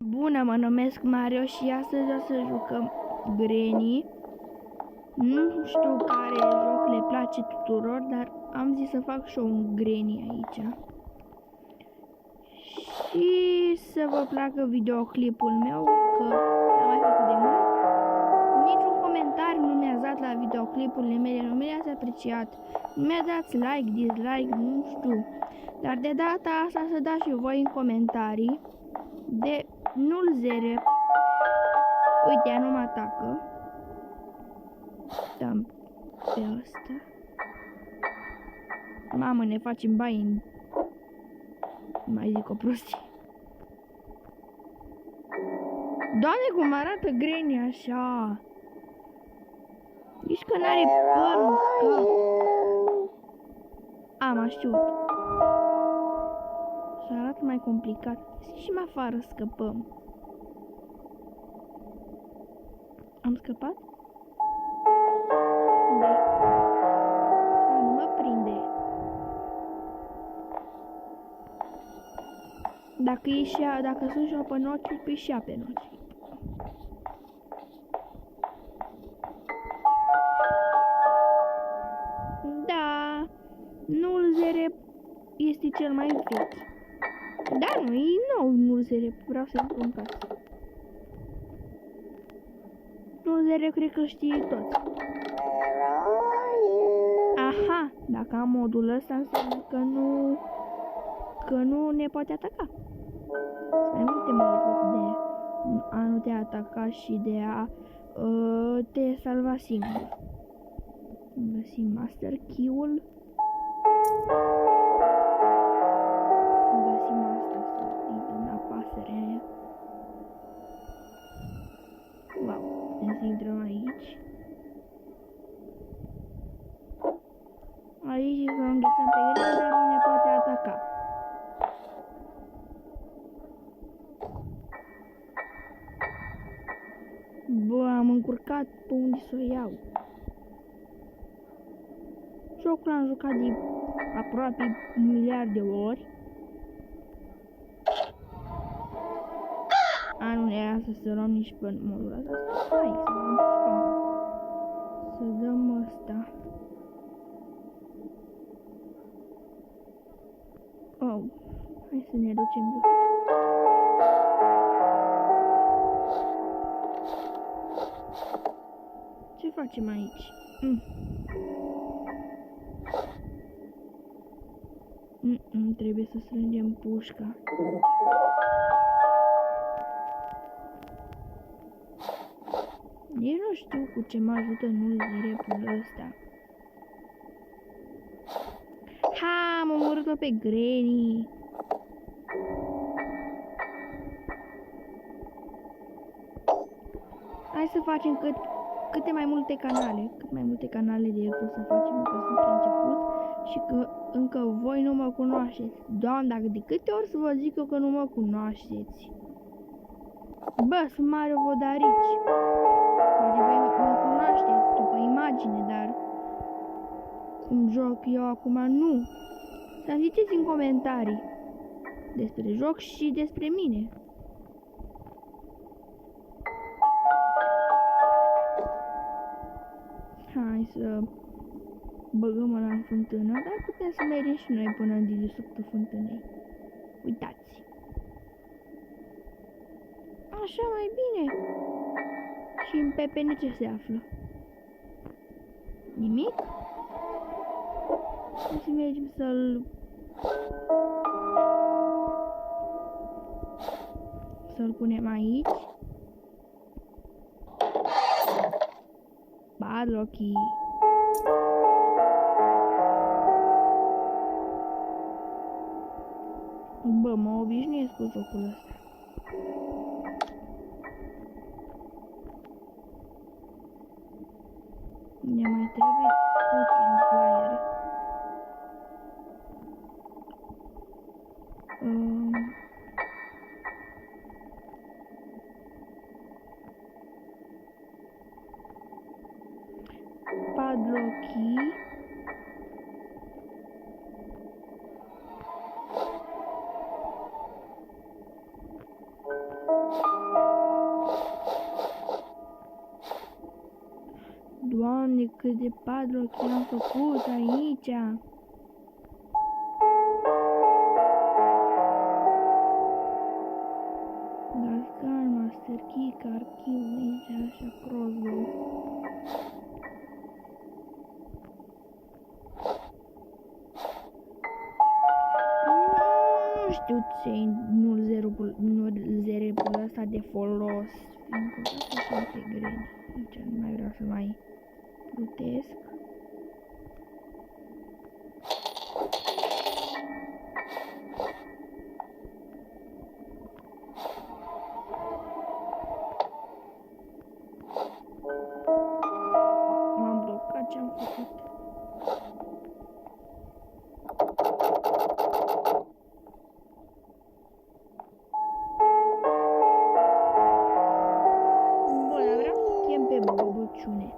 Bună, mă numesc Mario și astăzi o să jucăm Granny. Nu știu care joc le place tuturor, dar am zis să fac și eu un Granny aici. Și să vă placă videoclipul meu, că am mai făcut de mult. Niciun comentariu nu mi-a dat la videoclipurile mele, nu mi-ați apreciat. Nu mi-a dat like, dislike, nu știu. Dar de data asta să dați și voi în comentarii de nu-l zere. Uite, nu mă atacă. Dăm pe ăsta. Mamă, ne facem bai. Mai zic o prostie. Doamne, cum arată Granny așa. Nici că n-are păr în cap. Am știut. Și arată mai complicat. Și mai afară scăpăm. Am scăpat? Unde-i? Nu mă prinde. Dacă sunt și eu pe noci, pe și ea pe noci. Da, nu-l zere este cel mai vechi. Da, nu, e nou, nu-l zere, vreau să intru în casă. Nu-l zere, cred că știe toți. Aha, dacă am modul ăsta înseamnă că nu ne poate ataca. Mai multe moduri de a nu te ataca și de a te salva singur. Găsim Master Key-ul. Găsim asta să dăm la pasărea aia. Wow, să intrăm aici. Aici să înghețăm pe el, dar nu ne poate ataca. Bă, am încurcat pe unde să o iau. Jocul l-am jucat de aproape 1 miliard de ori. Nu era să luăm nici pe modul ăsta. Hai să luăm pușca. Să dăm ăsta. Oh, hai să ne ducem jos. Ce facem aici? Trebuie să strângem pușca. Nici nu știu cu ce mă ajută nu-l zerepul ăsta. Ha, am omorât-o pe Granny. Hai să facem cât mai multe canale de YouTube să facem, că sunt la început și că încă voi nu mă cunoașteți. Doamne, dacă de câte ori să vă zic eu că nu mă cunoașteți. Bă, sunt Mario Vodarici. Poate voi mă cunoașteți după imagine, dar cum joc eu acum nu. Să-mi ziceți în comentarii despre joc și despre mine. Hai să băgăm ăla în fântână, dar putem să mergem și noi până în dedesubtul fântânei. Uitați! Așa mai bine! Și în pepene ce se află? Nimic? Hai să mergem să-l punem aici. Padlocki. Bă, mă obișnuiesc cu jocul ăsta. Ne mai trebuie puțin flyer. Padlocki. Doamne, cât de padlock i-am făcut aici. Gascar, Master Key, archiv, aici, așa, crossbow. Nu știu ce nu zerebul ăsta de folos, fiindcă asta sunt multe greni. Aici nu mai vreau să mai plutesc. M-am blocat, ce-am făcut? Bă, dar vreau să chem pe băbăciune.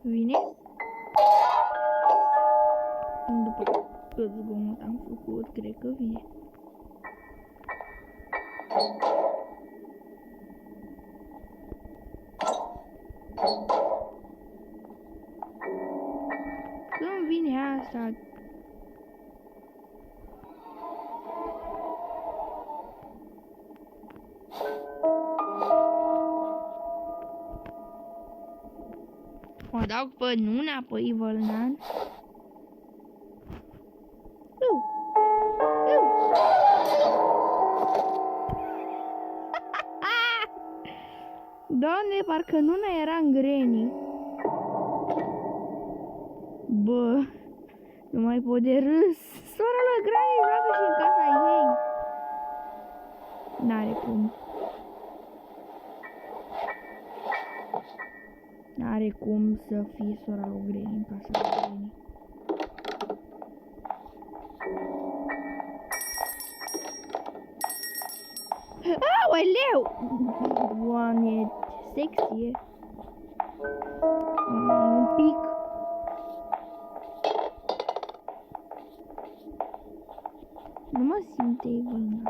Vine? După cât zgomot am făcut, cred că vine. Când vine asta? O dau pe Nuna, pe Evil Nun. Doamne, parcă Nuna era în Granny. Bă, nu mai pot de râs. Sora lui Granny joacă și în casa ei. N-are cum. N-are cum să fie sora lui Granny în casa lui Granny. Aoleu! Doamne, sexy e. Un pic. Nu mă simte Evil Nun.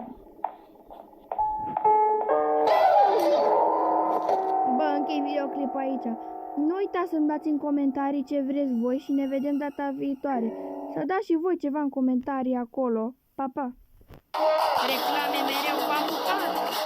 Bă, închei videoclipul aici. Nu uitați să-mi dați în comentarii ce vreți voi și ne vedem data viitoare. Să dați și voi ceva în comentarii acolo. Pa, pa!